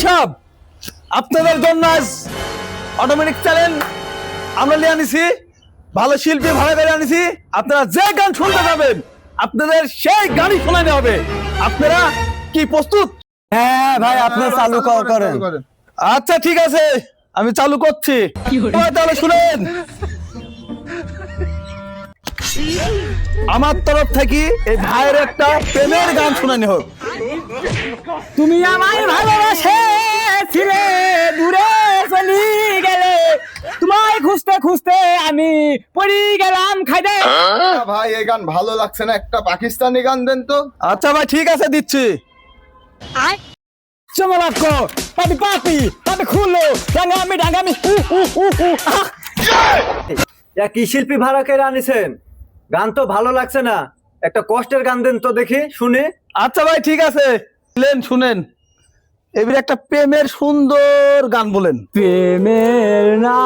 সব আপনাদের জন্য আজ অটোমেটিক চ্যানেল আমরা নিয়ে আনিছি, ভালো শিল্পী ভাড়া করে আনিছি। আপনারা যে গান শুনতে যাবেন আপনাদের সেই গানই শোনানো হবে। আপনারা কি প্রস্তুত? হ্যাঁ ভাই, আপনি চালু করেন। আচ্ছা ঠিক আছে, আমি চালু করছি। তাহলে শুনেন, আমার তরফ থেকে এই ভাইয়ের একটা প্রেমের গান শোনানি হোক। তুমি আমায় ভালোবাসেছিলে, দূরে চলি গেলে, তোমায় খুঁজতে খুঁজতে আমি পড়ি গেলাম খাইতে। ভাই এই গান ভালো লাগছে না, একটা পাকিস্তানি গান দেন তো। আচ্ছা ভাই ঠিক আছে, দিচ্ছি। চমলাক্কো পাপি পাপি পাপি খুলো ডাঙ্গামি ডাঙ্গামি কি শিল্পী ভাড়া করে আনিছেন? গান তো ভালো লাগছে না, একটা কষ্টের গান দেন তো দেখি শুনে। আচ্ছা ভাই ঠিক আছে, শুনেন। এবার একটা প্রেমের সুন্দর গান বলেন। প্রেমের না